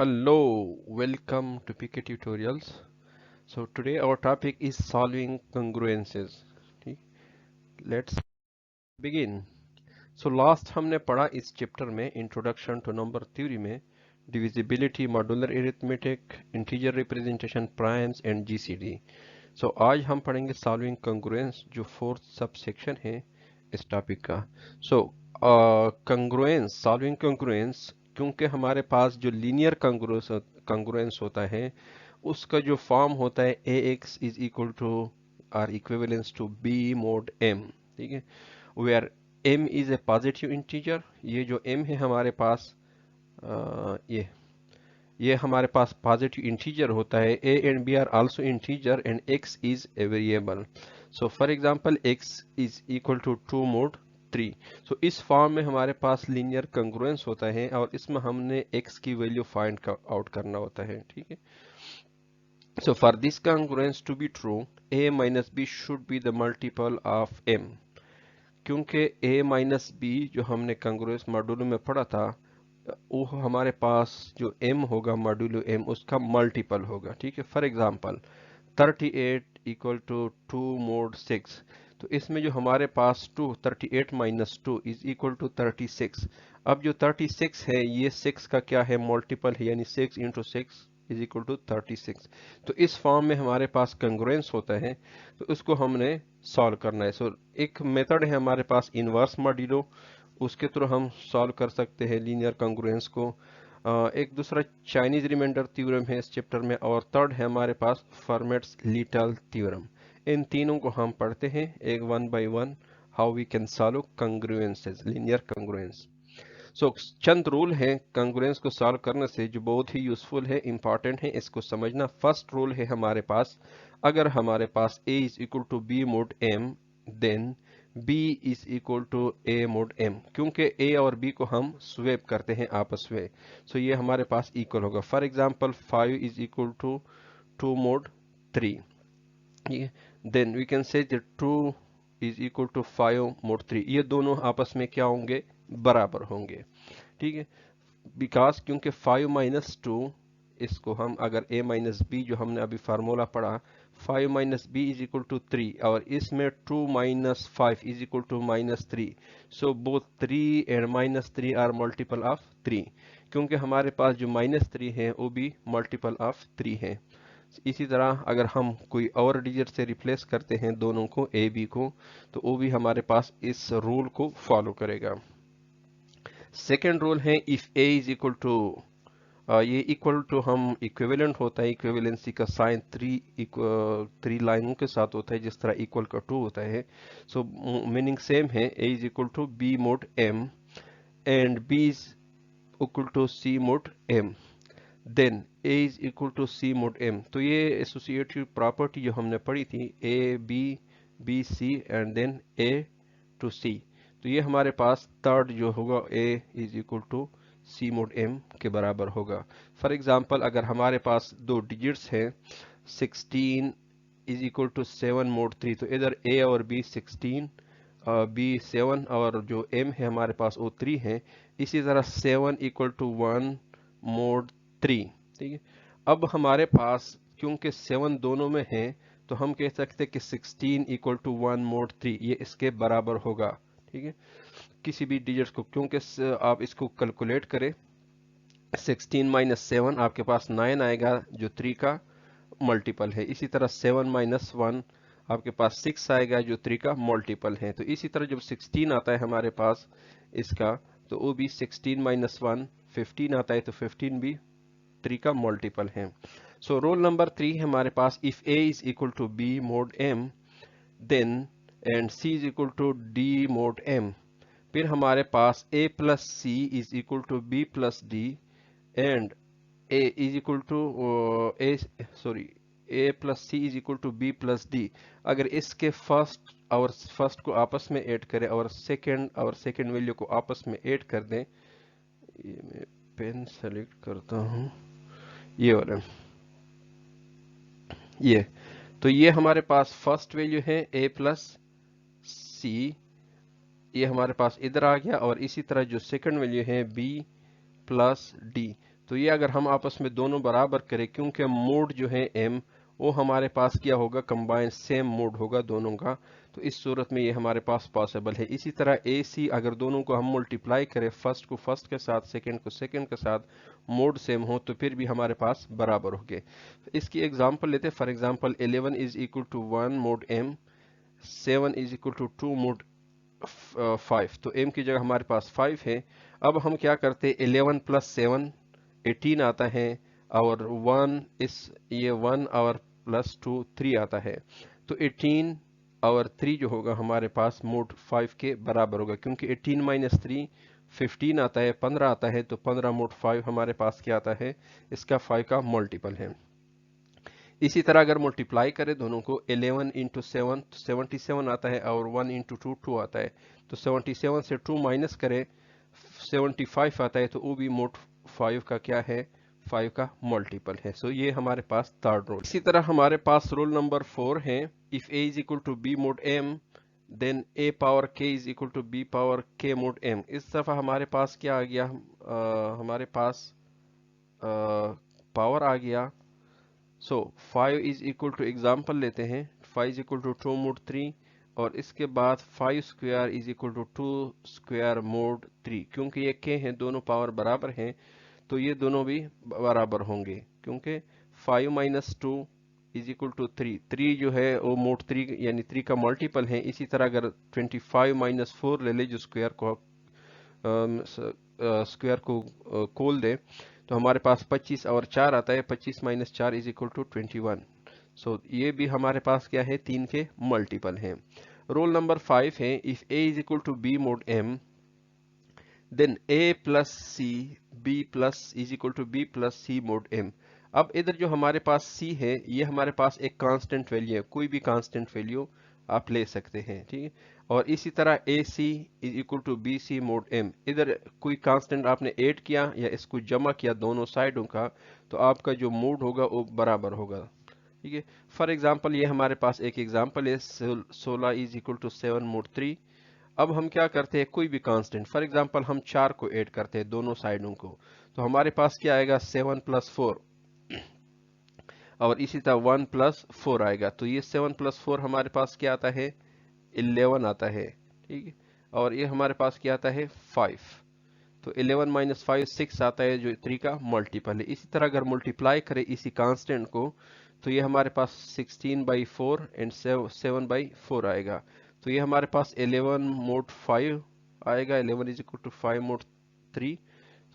Hello, welcome to PK Tutorials. So today our topic is solving congruences. ठीक, Let's begin. So last हमने पढ़ा इस chapter में introduction to number theory में divisibility, modular arithmetic, integer representation, primes and GCD. So आज हम पढ़ेंगे solving कंग्रुएंस जो फोर्थ सब सेक्शन है इस टॉपिक का. सो कंग्रुएंस, सॉल्विंग कंग्रुएंस, क्योंकि हमारे पास जो लीनियर कंग्रुएंस होता है उसका जो फॉर्म होता है ax is equal to or equivalence to b mod m. ठीक है, where m is a positive integer. ये जो m है हमारे पास ये हमारे पास पॉजिटिव इंटीजर होता है. a and b are also integer and x is a variable. So for example x is equal to 2 mod 3. So इस फॉर्म में हमारे पास लीनियर कंग्रुएंस होता है और इसमें हमने x की वैल्यू फाइंड आउट करना होता है. ठीक है, so for this congruence to be true a minus b should be the multiple of m. क्योंकि a minus b जो हमने कंग्रुएंस मॉड्यूलो में पढ़ा था वो हमारे पास जो m होगा मॉड्यूलो m उसका मल्टीपल होगा. ठीक है, for example 38 equal to 2 mod 6. तो इसमें जो हमारे पास 38 माइनस 2 इज इक्वल टू 36. अब जो 36 है ये 6 का क्या है, मल्टीपल है, यानी 6 इंटू 6 इज इक्वल टू 36. तो इस फॉर्म में हमारे पास कंग्रुएंस होता है, तो उसको हमने सॉल्व करना है. सो एक मेथड है हमारे पास इनवर्स मॉड्यूलो, उसके थ्रू हम सॉल्व कर सकते हैं लीनियर कंग्रुएंस को. एक दूसरा चाइनीज रिमाइंडर थ्योरम है इस चैप्टर में, और थर्ड है हमारे पास फर्मेट्स लीटल थ्योरम. इन तीनों को हम पढ़ते हैं एक one by one, how we can solve congruences, linear congruence. So चंद रूल हैं कंग्रुएंस को सॉल्व करने से जो बहुत ही यूजफुल है, इंपॉर्टेंट है, इसको समझना. फर्स्ट रूल है हमारे पास, अगर हमारे पास a is equal to b mod m then b is equal to a mod m, क्योंकि a और b को हम स्वेप करते हैं आपस में. सो ये हमारे पास इक्वल होगा. For example 5 is equal to 2 mod 3. Then we can say 2 is equal to 5 mod 3. ये दोनों आपस में क्या होंगे, बराबर होंगे. ठीक है, बिकॉज क्योंकि 5 माइनस 2, इसको हम अगर a माइनस बी जो हमने अभी फार्मूला पढ़ा 5 minus B is equal to 3, और इसमें 2 minus 5 is equal to minus 3. So both 3 and minus 3 are multiple of 3, क्योंकि हमारे पास जो माइनस 3 है वो भी मल्टीपल ऑफ 3 है. इसी तरह अगर हम कोई और डिजिट से रिप्लेस करते हैं दोनों को, ए बी को, तो वो भी हमारे पास इस रूल को फॉलो करेगा. सेकेंड रूल है if a is equal to, ये इक्वल टू हम इक्विवेलेंट होता है, इक्विवेलेंसी का साइन 3 लाइनों के साथ होता है जिस तरह इक्वल का 2 होता है. सो मीनिंग सेम है, a is equal to b mod m and b is equal to c mod m, then a is equal to c mod m. तो ये एसोसिएटिव प्रॉपर्टी जो हमने पढ़ी थी, a b b c and then a to c, तो ये हमारे पास थर्ड जो होगा a is equal to c mod m के बराबर होगा. फॉर एग्जांपल अगर हमारे पास दो डिजिट्स हैं 16 इज इक्वल टू 7 mod 3, तो इधर a और b 16, b 7 और जो m है हमारे पास वो 3 है. इसी तरह 7 इक्वल टू 1 mod 3. ठीक है, अब हमारे पास क्योंकि 7 दोनों में है तो हम कह सकते हैं कि 16 इक्वल टू 1 mod 3 ये इसके बराबर होगा. ठीक है, किसी भी डिजिट को, क्योंकि आप इसको कैलकुलेट करें 16 माइनस 7 आपके पास 9 आएगा जो 3 का मल्टीपल है. इसी तरह 7 माइनस 1 आपके पास 6 आएगा जो 3 का मल्टीपल है. तो इसी तरह जब 16 आता है हमारे पास इसका, तो वो भी 16 माइनस 1 15 आता है, तो 15 भी 3 का मल्टीपल है. सो रोल नंबर 3 हमारे पास if a is equal to b mod m then and c is equal to d mod m. फिर हमारे पास a plus C is equal to B plus D and a is equal to a plus C is equal to B plus D. अगर इसके first को आपस में add करें और सेकंड वैल्यू को आपस में ऐड कर दें, ये मैं पेन सेलेक्ट करता हूं, ये वाला, ये, तो ये हमारे पास फर्स्ट वैल्यू है a प्लस सी, ये हमारे पास इधर आ गया, और इसी तरह जो सेकंड वैल्यू है b प्लस डी. तो ये अगर हम आपस में दोनों बराबर करें, क्योंकि मोड जो है m वो हमारे पास क्या होगा, कंबाइन सेम मोड होगा दोनों का, तो इस सूरत में ये हमारे पास पॉसिबल है। इसी तरह ए सी अगर दोनों को हम मल्टीप्लाई करें, फर्स्ट को फर्स्ट के साथ, सेकंड को सेकंड के साथ, मोड सेम हो तो फिर भी हमारे पास बराबर हो गए। इसकी एग्जांपल लेते हैं। For example 11 is equal to 1 mod m, 7 is equal to 2 mod 5, तो m की जगह हमारे पास 5 है। अब हम क्या करते हैं, 11 प्लस 7 18 आता है, और 1 इस ये 1 और प्लस 2 3 आता है, तो 18 और 3 जो होगा हमारे पास मोड 5 के बराबर होगा, क्योंकि 18 माइनस 3 15 आता है, 15 आता है, तो 15 मोड 5 हमारे पास क्या आता है, इसका 5 का मल्टीपल है। इसी तरह अगर मल्टीप्लाई करें दोनों को, 11 इंटू 7 तो 77 आता है, और 1 इंटू 2 2 आता है, तो 77 से 2 माइनस करें 75 आता है, तो वो भी मोड 5 का क्या है, 5 का मल्टीपल है। सो ये हमारे पास थर्ड रूल। इसी तरह हमारे पास रूल नंबर 4 है, if a is equal to b mod m then a power k is equal to b power k mod m। इस दफा हमारे पास क्या आ गया, हमारे पास पावर आ गया। सो 5 इज इक्वल टू, एग्जाम्पल लेते हैं, 5 इज इक्वल टू 2 मोड 3, और इसके बाद 5 square is equal to 2 square mod 3। क्योंकि ये k हैं, दोनों पावर बराबर हैं, तो ये दोनों भी बराबर होंगे, क्योंकि 5 माइनस 2 इज इक्वल टू 3, 3 जो है वो मोड 3 यानी 3 का मल्टीपल है। इसी तरह अगर 25 माइनस 4 ले ले, जो स्क्वायर को खोल दे, तो हमारे पास 25 और 4 आता है, 25 माइनस 4 इज इक्वल टू 21। सो ये भी हमारे पास क्या है, 3 के मल्टीपल है। रूल नंबर 5 है, if a is equal to b mod m then a plus C b plus is equal to b plus C mod m। अब इधर जो हमारे पास c है, ये हमारे पास एक कांस्टेंट वैल्यू है, कोई भी कांस्टेंट वैल्यू आप ले सकते हैं, ठीक है। और इसी तरह A C is equal to B C mod m, इधर कोई कांस्टेंट आपने ऐड किया या इसको जमा किया दोनों साइडों का, तो आपका जो मोड होगा वो बराबर होगा, ठीक है। फॉर एग्जांपल ये हमारे पास एक एग्जांपल है, 16 इज इक्वल टू 7 मोड 3। अब हम क्या करते हैं, कोई भी कांस्टेंट, फॉर एग्जांपल हम 4 को ऐड करते हैं दोनों साइडों को, तो हमारे पास क्या आएगा, 7 प्लस 4, और इसी तरह 1 प्लस 4 आएगा, तो ये 7 प्लस 4 हमारे पास क्या आता है, 11 आता है, ठीक है। और ये हमारे पास क्या आता है, 5, तो 11 माइनस 5 6 आता है, जो 3 का मल्टीपल है। इसी तरह अगर मल्टीप्लाई करें इसी कांस्टेंट को, तो ये हमारे पास 16/4 एंड 7/4 आएगा, तो ये हमारे पास 11 मोड 5 आएगा, 11 इज इक्वल टू 5 मोड 3।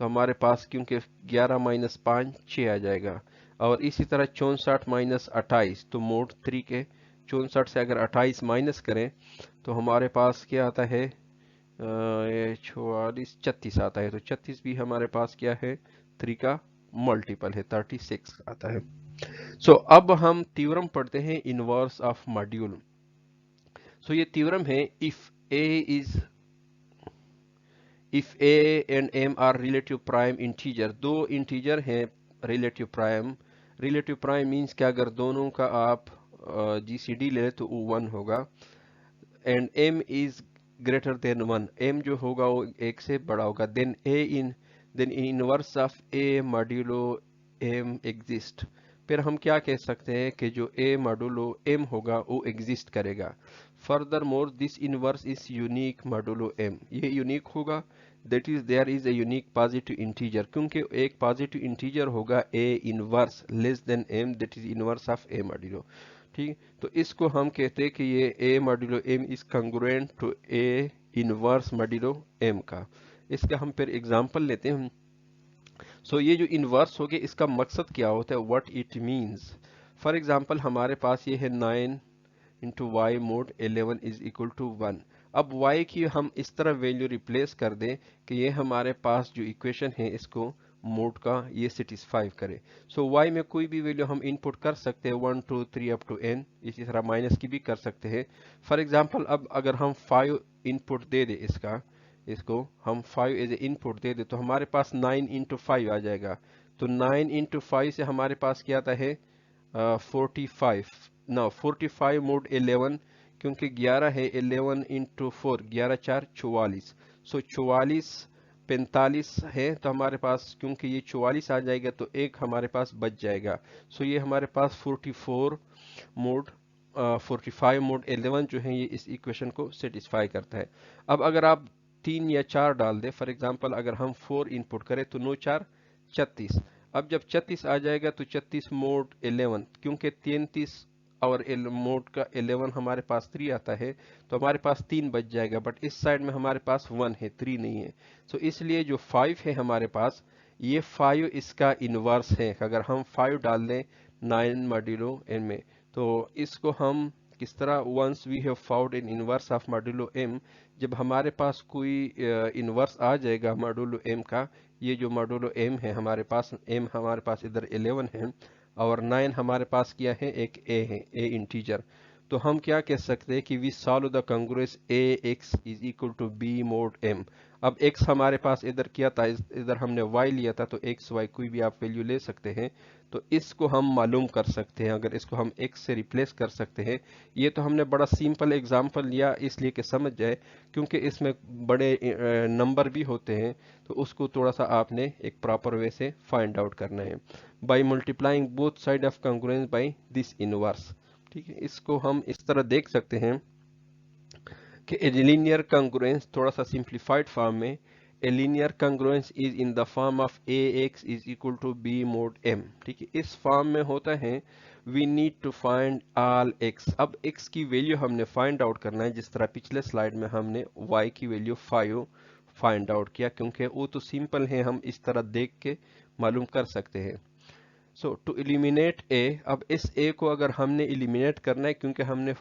तो हमारे पास क्योंकि 11 माइनस 5 6 आ जाएगा, और इसी तरह 64 माइनस 28, तो मोड 3 के 64 से अगर 28 माइनस करें, तो हमारे पास क्या आता है, ये 44 36 आता है, तो 36 भी हमारे पास क्या है, 3 का मल्टीपल है, 36 आता है। सो अब हम थ्योरम पढ़ते हैं, इनवर्स ऑफ मॉड्यूल। सो ये थ्योरम है, if a and m are relative prime integer, दो इंटीजर हैं relative prime. Relative prime means कि अगर दोनों का आप जीसीडी ले तो वो 1 होगा, and m is greater than 1, m जो होगा वो 1 से बड़ा होगा, then inverse of a modulo m exist. फिर हम क्या कह सकते हैं कि जो a मॉड्यूलो m होगा वो एग्जिस्ट करेगा। Furthermore this inverse is unique modulo m, ये यूनिक होगा, that is there is a unique positive integer, क्योंकि एक पॉजिटिव इंटीजर होगा a inverse less than m, that is inverse of a modulo, ठीक। तो इसको हम कहते हैं कि ये a modulo m is congruent to a inverse modulo m का। इसका हम फिर एग्जांपल लेते हैं। सो ये जो इनवर्स हो गया, इसका मकसद क्या होता है, what it means. For example हमारे पास ये है 9 into Y mod 11 is equal to 1। अब y की हम इस तरह वैल्यू रिप्लेस कर दें कि ये हमारे पास जो इक्वेशन है इसको मोड का ये सेटिस्फाई करे। सो y में कोई भी वैल्यू हम इनपुट कर सकते हैं, 1 2 3 अप टू n, इसी तरह माइनस की भी कर सकते हैं। फॉर एग्जांपल अब अगर हम 5 इनपुट दे दे, इसको हम 5 एज ए इनपुट दे दे, तो हमारे पास 9 इंटू 5 आ जाएगा। तो 9 इंटू 5 से हमारे पास क्या आता है, 45 ना 45 मोड 11, क्योंकि 11 है, 11 इंटू 4 11 4 44, सो 44 45 है तो हमारे पास क्योंकि ये 44 आ जाएगा तो एक हमारे पास बच जाएगा। सो ये हमारे पास 44 मोड 45 मोड 11 जो है ये इस इक्वेशन को सेटिस्फाई करता है। अब अगर आप 3 या 4 डाल दें, फॉर एग्जांपल अगर हम 4 इनपुट करें तो 9 4 36। अब जब 36 आ जाएगा तो 36 मोड 11, क्योंकि 33 और मोड का 11 हमारे पास 3 आता है तो हमारे पास 3 बच जाएगा, बट इस साइड में हमारे पास 1 है, 3 नहीं है। सो इसलिए जो 5 है हमारे पास, ये 5 इसका इनवर्स है। अगर हम 5 डाल दें 9 मॉड्यूलो एन में तो इसको हम किस तरह, once we have found in inverse of modulo M, जब हमारे पास कोई इनवर्स आ जाएगा मॉड्यूलो एम का, ये जो मॉड्यूलो एम है हमारे पास, एम हमारे पास इधर 11 है और 9 हमारे पास क्या है, एक ए है, ए इंटीजर। तो हम क्या कह सकते हैं कि we solve the congruence A X is equal to B mod M. अब x हमारे पास इधर किया था, इधर हमने y लिया था, तो x y कोई भी आप वैल्यू ले सकते हैं। तो इसको हम मालूम कर सकते हैं, अगर इसको हम x से रिप्लेस कर सकते हैं। ये तो हमने बड़ा सिंपल एग्जांपल लिया इसलिए कि समझ जाए, क्योंकि इसमें बड़े नंबर भी होते हैं तो उसको थोड़ा सा आपने एक प्रॉपर वे से फाइंड आउट करना है by multiplying both side of congruence by this inverse. ठीक है, इसको हम इस तरह देख सकते हैं कि ए लीनियर कंग्रुएंस, थोड़ा सा सिंप्लीफाइड फॉर्म में, a linear congruence is in the form of A X is equal to B mod M. ठीक है, इस फॉर्म में होता है we need to find all X. अब एक्स की वैल्यू हमने फाइंड आउट करना है, जिस तरह पिछले स्लाइड में हमने वाई की वैल्यू 5 फाइंड आउट किया, क्योंकि वो तो सिंपल है, हम इस तरह देख के मालूम कर सकते हैं। सो टू एलिमिनेट ए, अब इस ए को अगर हमने एलिमिनेट करना है, क्योंकि हमने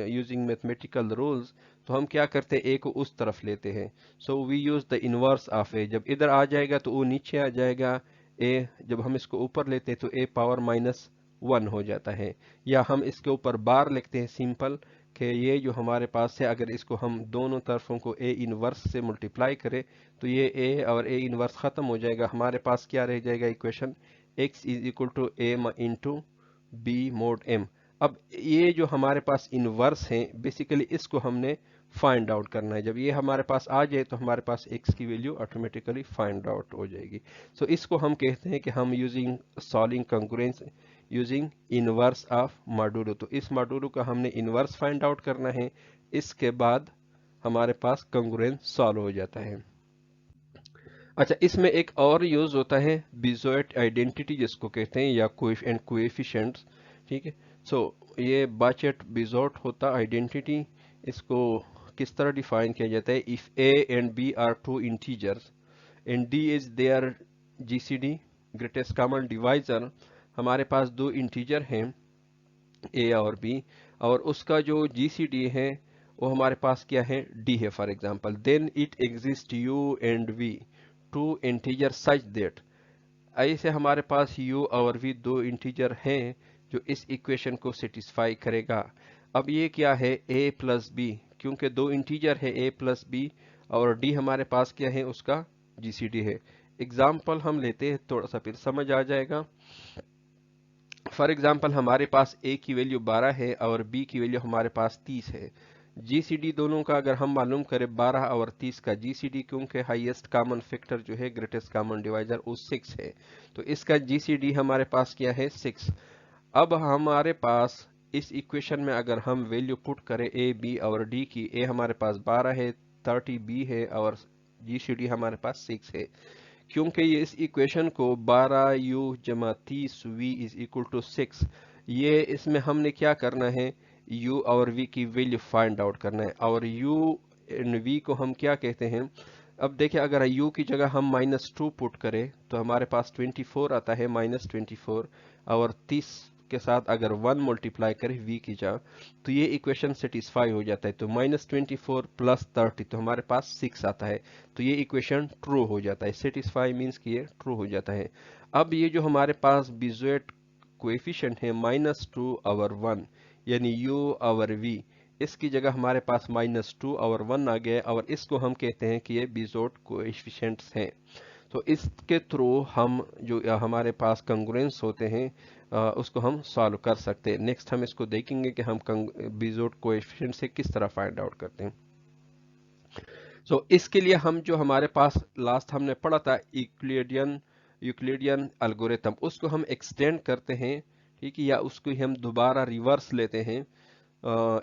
यूजिंग मैथमेटिकल रूल्स, तो हम क्या करते हैं, ए को उस तरफ लेते हैं। So we use the inverse of A. जब इधर आ जाएगा तो वो नीचे आ जाएगा, ए जब हम इसको ऊपर लेते हैं तो ए पावर -1 हो जाता है। या हम इसके ऊपर बार लिखते हैं सिंपल, कि ये जो हमारे पास है, अगर इसको हम दोनों तरफों को ए इनवर्स से मल्टीप्लाई करें तो ये ए और ए इनवर्स खत्म हो जाएगा। हमारे पास क्या रह जाएगा equation, x is equal to A into B mod M. अब ये जो हमारे पास इनवर्स है, बेसिकली इसको हमने फाइंड आउट करना है। जब ये हमारे पास आ जाए तो हमारे पास x की वैल्यू ऑटोमेटिकली फाइंड आउट हो जाएगी। सो इसको हम कहते हैं कि हम using solving congruence using inverse of modulo. तो इस मॉड्यूलो का हमने इनवर्स फाइंड आउट करना है, इसके बाद हमारे पास कंग्रुएंस सॉल्व हो जाता है। अच्छा, इसमें एक और यूज होता है बिजोएट आइडेंटिटी जिसको कहते हैं, या कोएफिशिएंट्स। ठीक है, सो ये बाचेट बिजोट होता आइडेंटिटी। इसको किस तरह डिफाइन किया जाता है, if A and B are two integers and D is their GCD greatest common divisor. हमारे पास दो इंटीजर हैं ए और बी, और उसका जो जीसीडी है वो हमारे पास क्या है, डी है for example, then it exist U and V two integer such that. ऐसे हमारे पास u और v दो इंटीजर हैं जो इस इक्वेशन को सेटिस्फाई करेगा। अब ये क्या है, a प्लस बी, क्योंकि दो इंटीजर है a प्लस बी, और d हमारे पास क्या है, उसका जीसीडी है। एग्जाम्पल हम लेते हैं, थोड़ा सा फिर समझ आ जाएगा। फॉर एग्जाम्पल हमारे पास a की वैल्यू 12 है और b की वैल्यू हमारे पास 30 है। जीसीडी दोनों का अगर हम मालूम करें 12 और 30 का जीसीडी, क्योंकि हाईएस्ट कॉमन फैक्टर जो है ग्रेटेस्ट कॉमन डिवाइजर वो 6 है, तो इसका जीसीडी हमारे पास क्या है, 6। अब हमारे पास इस इक्वेशन में अगर हम वैल्यू पुट करें ए बी और डी की, ए हमारे पास 12 है, 30 बी है और जीसीडी हमारे पास 6 है। क्योंकि ये इस इक्वेशन को 12u जमा 30v इज इक्वल टू 6, ये इसमें हमने क्या करना है, u और v की वैल्यू फाइंड आउट करना है। और u एंड v को हम क्या कहते हैं, अब देखिए अगर u की जगह हम -2 पुट करें तो हमारे पास 24 आता है, -24, और 30 के साथ अगर 1 मल्टीप्लाई करें v की जगह तो ये इक्वेशन सेटिस्फाई हो जाता है। तो -24 प्लस 30 तो हमारे पास 6 आता है, तो ये इक्वेशन ट्रू हो जाता है। सेटिस्फाई मीन्स कि ये ट्रू हो जाता है। अब ये जो हमारे पास बिजोएट कोएफिशिएंट है -2 और 1, यानी u और v, इसकी जगह हमारे पास -2 और 1 आ गया, और इसको हम कहते हैं कि ये बिजोएट कोएफिशिएंट्स हैं। तो इसके थ्रू हम जो हमारे पास कंग्रुएंस होते हैं उसको हम सॉल्व कर सकते हैं। नेक्स्ट हम इसको देखेंगे कि हम बिजोएट कोएफिशिएंट से किस तरह फाइंड आउट करते हैं। इसके लिए हम जो हमारे पास लास्ट हमने पढ़ा था यूक्लिडियन एल्गोरिथम, उसको हम एक्सटेंड करते हैं, ठीक है, या उसको हम दोबारा रिवर्स लेते हैं।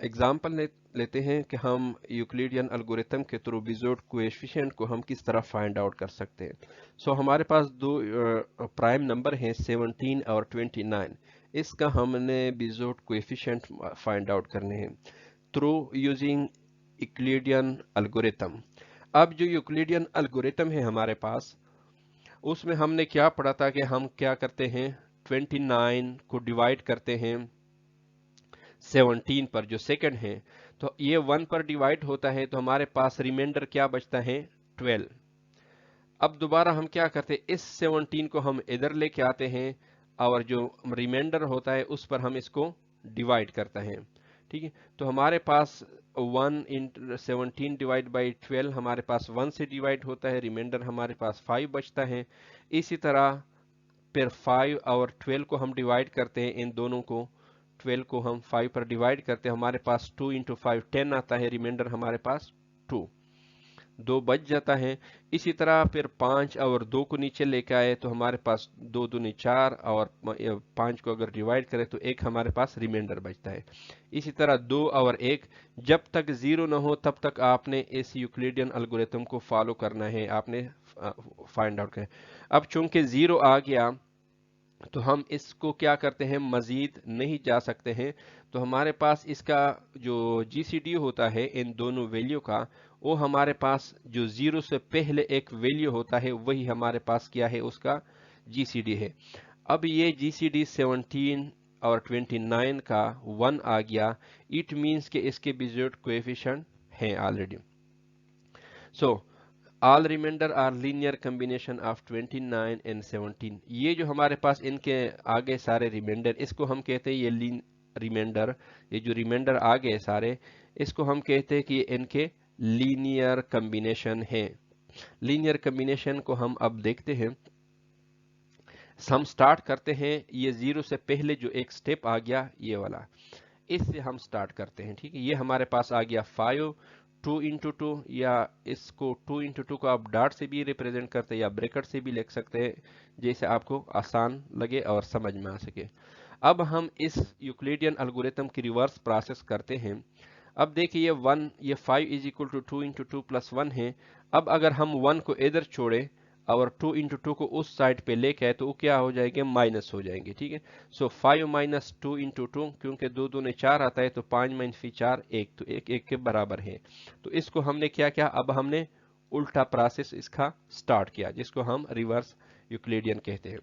एग्जाम्पल लेते हैं कि हम यूक्लिडियन एल्गोरिथम के थ्रू बिजोट कोएफिशिएंट को हम किस तरह फाइंड आउट कर सकते हैं। हमारे पास दो प्राइम नंबर हैं 17 और 29। इसका हमने बिजोट कोएफिशिएंट फाइंड आउट करने हैं थ्रू यूजिंग यूक्लिडियन एल्गोरिथम। अब जो यूक्लिडियन एल्गोरिथम है हमारे पास, उसमें हमने क्या पढ़ा था कि हम क्या करते हैं, 29 को डिवाइड करते हैं 17 पर जो सेकंड है, तो ये 1 पर डिवाइड होता है, तो हमारे पास रिमाइंडर क्या बचता है 12। अब दोबारा हम क्या करते हैं, इस 17 को हम इधर लेके आते हैं और जो रिमाइंडर होता है उस पर हम इसको डिवाइड करते हैं, ठीक है। तो हमारे पास 1 इंटू 17 डिवाइड बाई 12 हमारे पास 1 से डिवाइड होता है, रिमाइंडर हमारे पास 5 बचता है। इसी तरह फिर 5 और 12 को हम डिवाइड करते हैं, इन दोनों को 12 को हम 5 पर डिवाइड करते हैं, हमारे पास 2 इंटू 5 10 आता है, रिमाइंडर हमारे पास 2 बच जाता है। इसी तरह फिर 5 और 2 को नीचे लेके आए तो हमारे पास 2 दूनी 4 और 5 को अगर डिवाइड करें तो 1 हमारे पास रिमाइंडर बचता है। इसी तरह 2 और 1 जब तक 0 ना हो तब तक आपने इस यूक्लिडियन एल्गोरिथम को फॉलो करना है, आपने फाइंड आउट करना है। अब चूंकि 0 आ गया तो हम इसको क्या करते हैं, मजीद नहीं जा सकते हैं, तो हमारे पास इसका जो जीसीडी होता है इन दोनों वैल्यू का, वो हमारे पास जो 0 से पहले एक वैल्यू होता है वही हमारे पास क्या है, उसका जीसीडी है। अब ये जीसीडी 17 और 29 का 1 आ गया, इट मीन्स कि इसके बिजोट कोएफिशिएंट हैं already. All remainder are linear combination of 29 and 17। ये जो हमारे पास इनके आगे सारे रिमाइंडर, इसको हम कहते हैं ये रिमाइंडर, ये जो रिमाइंडर आ गए सारे, इसको हम कहते हैं कि इनके लीनियर कॉम्बिनेशन है। लीनियर कॉम्बिनेशन को हम अब देखते हैं। हम स्टार्ट करते हैं, ये 0 से पहले जो एक स्टेप आ गया ये वाला, इससे हम स्टार्ट करते हैं, ठीक है। ये हमारे पास आ गया 5, 2 इंटू 2, या इसको 2 इंटू 2 को आप डॉट से भी रिप्रेजेंट करते हैं या ब्रैकेट से भी लिख सकते हैं, जैसे आपको आसान लगे और समझ में आ सके। अब हम इस यूक्लिडियन एल्गोरिथम की रिवर्स प्रोसेस करते हैं। अब देखिए ये 5 is equal to 2 into 2 plus 1 है। अब अगर हम 1 को इधर छोड़े और 2 इंटू 2 को उस साइड पे लेके आए तो वो क्या हो जाएंगे, माइनस हो जाएंगे, ठीक है। 5 माइनस 2 इंटू 2, क्योंकि 2 दूने 4 आता है, तो 5 माइनस 4 1, तो 1 1 के बराबर है। तो इसको हमने क्या किया, अब हमने उल्टा प्रोसेस इसका स्टार्ट किया, जिसको हम रिवर्स यूक्लिडियन कहते हैं।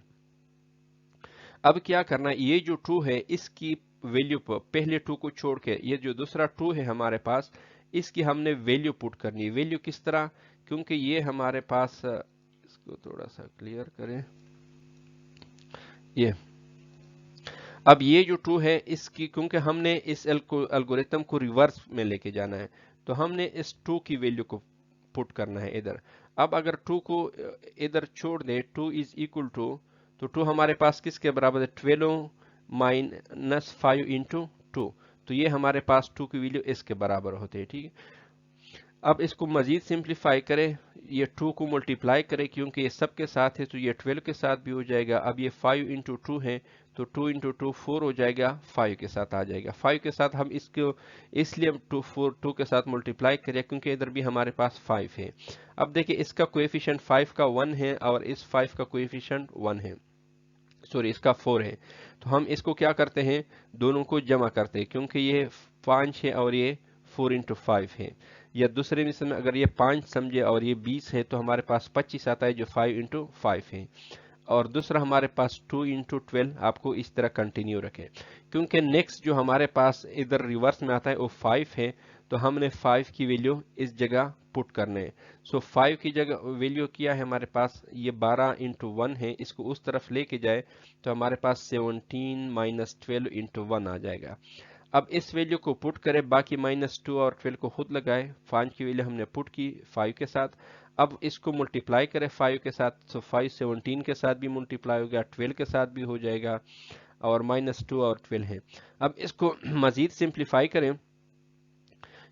अब क्या करना है, ये जो 2 है इसकी वैल्यू पर पहले 2 को छोड़ के ये जो दूसरा 2 है हमारे पास, इसकी हमने वैल्यू पुट करनी है। वैल्यू किस तरह, क्योंकि ये हमारे पास, इसको थोड़ा सा क्लियर करें, ये अब ये जो 2 है इसकी, क्योंकि हमने इस एल्गोरिथम को रिवर्स में लेके जाना है, तो हमने इस 2 की वैल्यू को पुट करना है इधर। अब अगर 2 को इधर छोड़ दे, 2 इज इक्वल टू, तो 2 हमारे पास किसके बराबर है, 12 माइनस 5 इंटू 2, तो ये हमारे पास 2 की वैल्यू इसके बराबर होते हैं, ठीक है। अब इसको मजीद सिंप्लीफाई करें, ये 2 को मल्टीप्लाई करें, क्योंकि ये सब के साथ है तो ये 12 के साथ भी हो जाएगा। अब ये 5 इंटू 2 है, तो 2 इंटू 2 4 हो जाएगा, 5 के साथ आ जाएगा। 5 के साथ हम इसको इसलिए हम 2 के साथ मल्टीप्लाई करें क्योंकि इधर भी हमारे पास 5 है। अब देखिए इसका कोएफिशिएंट 5 का 1 है और इस 5 का कोएफिशिएंट 1 है, सॉरी इसका 4 है। तो हम इसको क्या करते हैं, दोनों को जमा करते हैं, क्योंकि ये 5 है और ये 4 इंटू 5 है। या दूसरे मिसल में अगर ये 5 समझे और ये 20 है तो हमारे पास 25 आता है, जो 5 इंटू 5 है। और दूसरा हमारे पास 2 इंटू 12, आपको इस तरह कंटिन्यू रखें, क्योंकि नेक्स्ट जो हमारे पास इधर रिवर्स में आता है वो 5 है, तो हमने 5 की वैल्यू इस जगह पुट करने हैं। 5 की जगह वैल्यू किया है हमारे पास, ये 12 इंटू 1 है, इसको उस तरफ लेके जाए तो हमारे पास 17 माइनस 12 इंटू 1 आ जाएगा। अब इस वैल्यू को पुट करें, बाकी माइनस 2 और 12 को खुद लगाए, 5 की वैल्यू हमने पुट की 5 के साथ। अब इसको मल्टीप्लाई करें 5 के साथ, तो 5 17 के साथ भी मल्टीप्लाई हो गया, 12 के साथ भी हो जाएगा, और माइनस 2 और 12 है। अब इसको मजीद सिंप्लीफाई करें,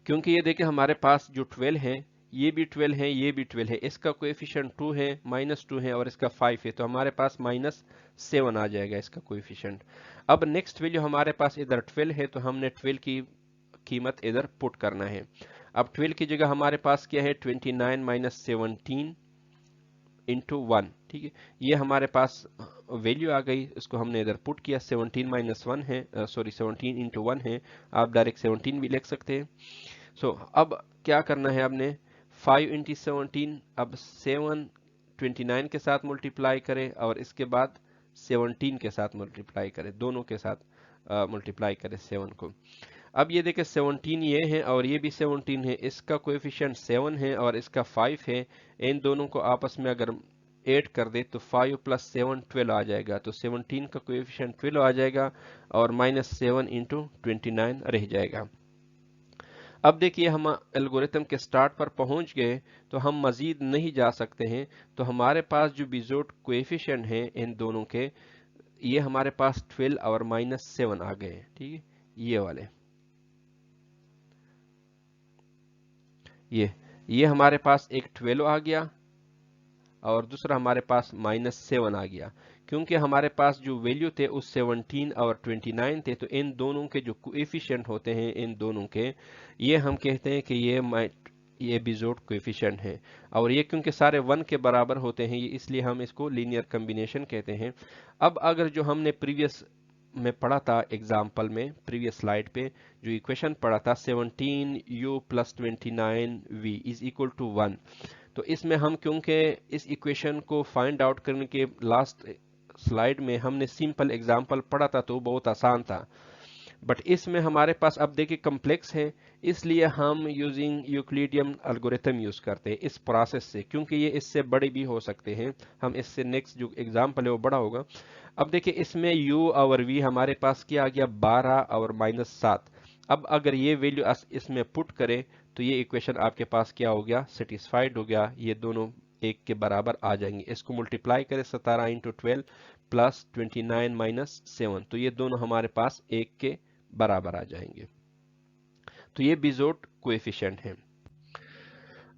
क्योंकि ये देखें हमारे पास जो 12 है ये भी 12 है, ये भी 12 है, इसका कोएफिशिएंट 2 है, -2 है और इसका 5 है, तो हमारे पास -7 आ जाएगा इसका कोएफिशिएंट। अब नेक्स्ट वैल्यू हमारे पास इधर 12 है, तो हमने 12 की कीमत इधर पुट करना है। अब 12 की जगह हमारे पास क्या है, 29 - 17 इंटू 1, ठीक है, ये हमारे पास वैल्यू आ गई, इसको हमने इधर पुट किया। 17 - 1 है, सॉरी 17 इंटू 1 है, आप डायरेक्ट 17 भी लिख सकते हैं। सो अब क्या करना है आपने, 5 इंटू 17, अब 7 29 के साथ मल्टीप्लाई करें और इसके बाद 17 के साथ मल्टीप्लाई करें, दोनों के साथ मल्टीप्लाई करें 7 को। अब ये देखें 17 ये है और ये भी 17 है, इसका कोएफिशिएंट 7 है और इसका 5 है, इन दोनों को आपस में अगर ऐड कर दे तो 5 + 7 12 आ जाएगा, तो 17 का कोएफिशिएंट 12 आ जाएगा और -7 इंटू 29 रह जाएगा। अब देखिए हम एल्गोरिथम के स्टार्ट पर पहुंच गए, तो हम मजीद नहीं जा सकते हैं, तो हमारे पास जो बिजोट कोएफिशिएंट है इन दोनों के, ये हमारे पास 12 और -7 आ गए, ठीक है, ये वाले, ये हमारे पास एक 12 आ गया और दूसरा हमारे पास -7 आ गया, क्योंकि हमारे पास जो वैल्यू थे उस 17 और 29 थे, तो इन दोनों के जो कोएफिशिएंट होते हैं इन दोनों के, ये हम कहते हैं कि ये बिजोट कोएफिशिएंट है, और ये क्योंकि सारे 1 के बराबर होते हैं, ये इसलिए हम इसको लीनियर कॉम्बिनेशन कहते हैं। अब अगर जो हमने प्रीवियस में पढ़ा था एग्जाम्पल में, प्रीवियस स्लाइड पे जो इक्वेशन पढ़ा था 17u + 29v = 1, तो इसमें हम क्योंकि इस इक्वेशन को फाइंड आउट करने के लास्ट स्लाइड में हमने सिंपल एग्जांपल पढ़ा था, तो बहुत आसान था, बट इसमें हमारे पास अब देखिए कम्प्लेक्स है, इसलिए हम यूजिंग यूक्लिडियन एल्गोरिथम यूज करते हैं इस प्रोसेस से, क्योंकि ये इससे बड़े भी हो सकते हैं, हम इससे नेक्स्ट जो एग्जांपल है वो बड़ा होगा। अब देखिए इसमें u और v हमारे पास क्या आ गया, 12 और -7। अब अगर ये वैल्यू इसमें पुट करें तो ये इक्वेशन आपके पास क्या हो गया, सेटिस्फाइड हो गया, ये दोनों एक के बराबर आ जाएंगे। इसको मल्टीप्लाई करें 17 × 12 + 29 - 7, तो ये दोनों हमारे पास एक के बराबर आ जाएंगे, तो ये बिजोट कोएफिशिएंट है।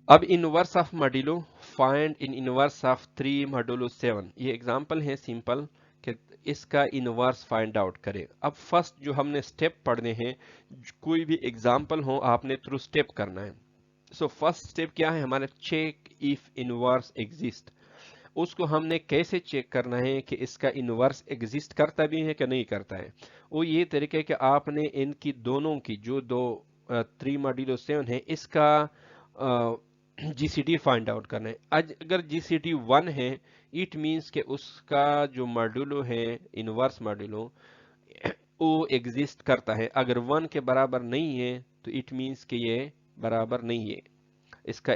अब inverse of modulo, find in inverse of 3 modulo 7, ये एग्जांपल है सिंपल कि इसका इनवर्स फाइंड आउट करें। अब फर्स्ट जो हमने स्टेप पढ़ने हैं, कोई भी एग्जांपल हो आपने थ्रू स्टेप करना है। सो फर्स्ट स्टेप क्या है हमारे, चेक इफ इनवर्स एग्जिस्ट। उसको हमने कैसे चेक करना है कि इसका इनवर्स एग्जिस्ट करता भी है कि नहीं करता है, वो ये तरीके कि आपने इनकी दोनों की जो दो 3 मॉड्यूलो 7 है, इसका जीसीडी फाइंड आउट करना है। आज अगर जीसीडी 1 है, इट मींस कि उसका जो मॉड्यूलो है, इनवर्स मॉड्यूलो, वो एग्जिस्ट करता है। अगर 1 के बराबर नहीं है तो इट मींस कि ये बराबर नहीं है, इसका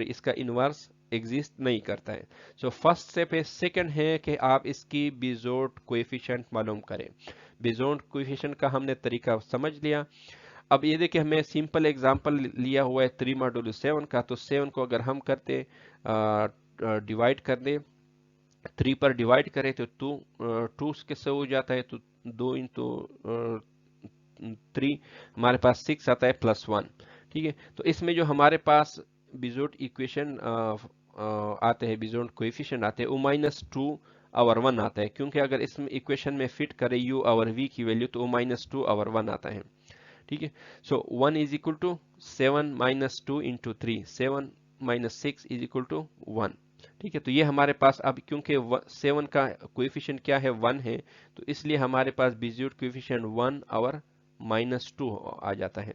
इसका इनवर्स एग्जिस्ट नहीं करता है। सो फर्स्ट स्टेप है। सेकंड है कि आप इसकी बिजोट कोएफिशिएंट मालूम करें। बिजोट कोएफिशिएंट का हमने तरीका समझ लिया। अब ये देखिए हमें सिंपल एग्जांपल लिया हुआ है 3 मॉड्यूलो 7 का, तो 7 को अगर हम करते डिवाइड कर दे, 3 पर डिवाइड करें तो 2 किससे हो जाता है, तो 2 × 3 हमारे पास 6 आता है +1, ठीक है। तो इसमें जो हमारे पास बिजोट इक्वेशन आते हैं, बिजोट कोएफिशिएंट आते हैं, वो -2 और 1 आता है, क्योंकि अगर इसमें इक्वेशन में फिट करें u और v की वैल्यू तो वो -2 और 1 आता है, ठीक है। सो 1 = 7 - 2 × 3, 7 - 6 = 1, ठीक है। तो ये हमारे पास, अब क्योंकि 7 का कोएफिशिएंट क्या है, 1 है, तो इसलिए हमारे पास बिजोट कोएफिशिएंट 1 और -2 आ जाता है।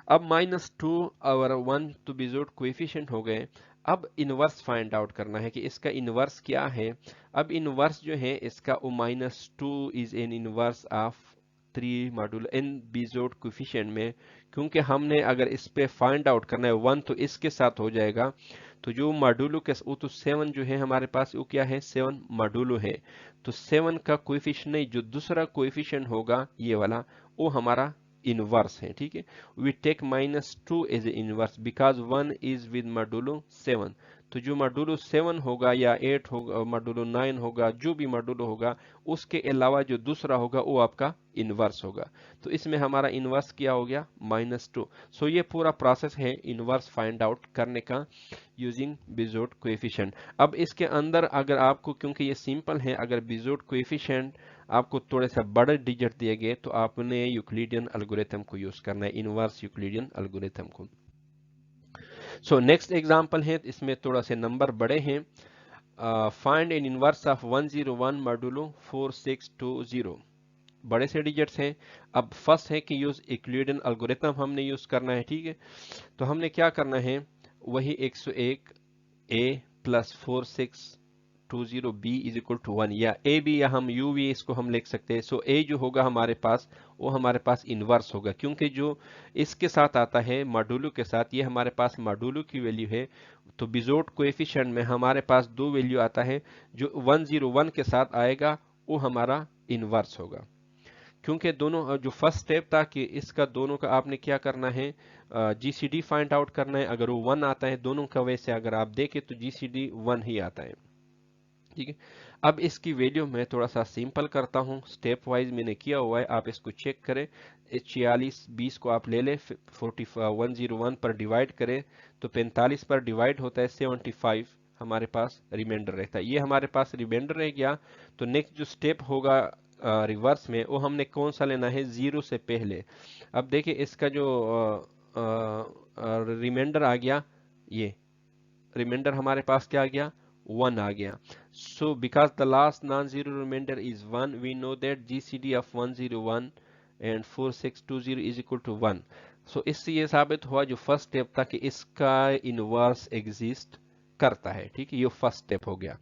अब -2 और 1 तो बिजोट कोएफिशिएंट हो गए। अब इनवर्स फाइंड आउट करना है कि इसका इनवर्स क्या है। अब इनवर्स जो है इसका, -2 is an inverse of 3 module इन बिजोट कोएफिशिएंट में, क्योंकि हमने अगर इस पे फाइंड आउट करना है 1 तो इसके साथ हो जाएगा, तो जो मॉड्यूलो के वो तो 7 जो है हमारे पास, वो क्या है, 7 मॉड्यूलो है, तो 7 का कोएफिशिएंट नहीं, जो दूसरा कोएफिशिएंट होगा ये वाला, वो हमारा इनवर्स है, ठीक है। We take -2 as a inverse because 1 is with modulo 7। तो जो मॉडुलो 7 होगा या 8 होगा, मॉडुलो 9 होगा, जो भी मॉडुलो होगा, उसके अलावा जो दूसरा होगा वो आपका इनवर्स होगा। तो इसमें हमारा इनवर्स क्या हो गया, -2। सो ये पूरा प्रोसेस है इनवर्स फाइंड आउट करने का यूजिंग बिजोट कोएफिशिएंट। अब इसके अंदर अगर आपको, क्योंकि ये सिंपल है, अगर बिजोट कोएफिशिएंट आपको थोड़े से बड़े डिजिट दिए गए तो आपने यूक्लिडियन एल्गोरिथम को यूज करना है, इनवर्स यूक्लिडियन एल्गोरिथम को। सो नेक्स्ट एग्जांपल है, इसमें थोड़ा से नंबर बड़े हैं। Find N inverse of 101 modulo 4620, बड़े से डिजिट्स हैं। अब फर्स्ट है कि यूज यूक्लिडियन एल्गोरिथम हमने यूज करना है, ठीक है। तो हमने क्या करना है, वही 101 a plus 4620 b is equal to 1, या ए बी या हम यू भी इसको हम लिख सकते हैं। सो ए जो होगा हमारे पास, वो हमारे पास इनवर्स होगा, क्योंकि जो इसके साथ आता है मॉडुलो के साथ, ये हमारे पास मॉडुलो की वैल्यू है। तो बिजोट कोएफिशिएंट में हमारे पास दो वैल्यू आता है, जो 101 के साथ आएगा वो हमारा इनवर्स होगा। क्योंकि दोनों जो फर्स्ट स्टेप था कि इसका दोनों का आपने क्या करना है, जीसीडी फाइंड आउट करना है। अगर वो 1 आता है दोनों का, वैसे अगर आप देखें तो जीसीडी 1 ही आता है, ठीक है। अब इसकी वैल्यू मैं थोड़ा सा सिंपल करता हूँ, स्टेप वाइज मैंने किया हुआ है, आप इसको चेक करें। 46 20 को आप ले लें, 101 पर डिवाइड करें तो 45 पर डिवाइड होता है 75, हमारे पास रिमाइंडर रहता है। ये हमारे पास रिमाइंडर रह गया। तो नेक्स्ट जो स्टेप होगा रिवर्स में, वो हमने कौन सा लेना है, जीरो से पहले। अब देखिए इसका जो रिमाइंडर आ गया, ये रिमाइंडर हमारे पास क्या आ गया, 1 आ गया। So because the last non zero remainder is 1, we know that G C D of 101 and 4620 is equal to 1। So इससे ये साबित हुआ जो फर्स्ट स्टेप था कि इसका इनवर्स एग्जिस्ट करता है, ठीक है। ये फर्स्ट स्टेप हो गया।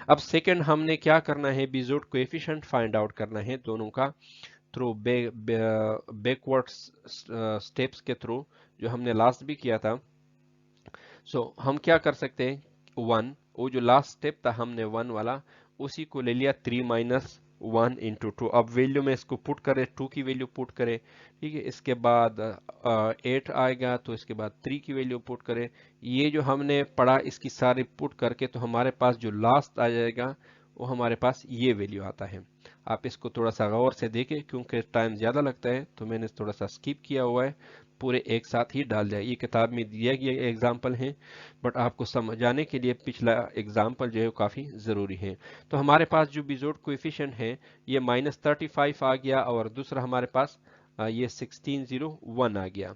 अब सेकंड हमने क्या करना है, बिजोट कोएफिशिएंट फाइंड आउट करना है दोनों का थ्रू बैकवर्ड स्टेप्स के थ्रू, जो हमने लास्ट भी किया था। सो हम क्या कर सकते हैं, 1, वो जो लास्ट स्टेप था हमने 1 वाला, उसी को ले लिया 3 माइनस 1 इंटू 2। अब वैल्यू में इसको पुट करें, 2 की वैल्यू पुट करें, ठीक है। इसके बाद 8 आएगा तो इसके बाद 3 की वैल्यू पुट करें। ये जो हमने पढ़ा इसकी सारी पुट करके तो हमारे पास जो लास्ट आ जाएगा वो हमारे पास ये वैल्यू आता है। आप इसको थोड़ा सा गौर से देखें, क्योंकि टाइम ज़्यादा लगता है तो मैंने थोड़ा सा स्किप किया हुआ है, पूरे एक साथ ही डाल दिया। ये किताब में दिया गया एग्जाम्पल है, बट आपको समझाने के लिए पिछला एग्जाम्पल जो है काफ़ी ज़रूरी है। तो हमारे पास जो बिजोट कोएफिशिएंट है ये -35 आ गया, और दूसरा हमारे पास ये 1601 आ गया।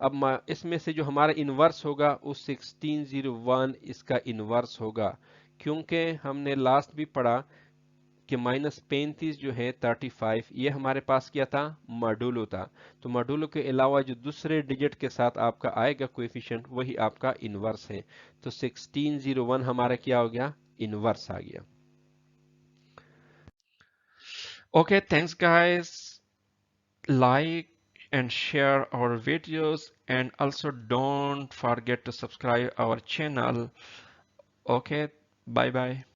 अब इसमें से जो हमारा इनवर्स होगा उस 1601 इसका इनवर्स होगा, क्योंकि हमने लास्ट भी पढ़ा कि -35 जो है 35, ये हमारे पास क्या था, मॉडुलो था। तो मॉडुलो के अलावा जो दूसरे डिजिट के साथ आपका आएगा कोएफिशिएंट, वही आपका इनवर्स है। तो 1601 हमारा क्या हो गया, इनवर्स आ गया। Okay, thanks guys, like and share our videos, and also don't forget to subscribe our channel. Okay, bye bye.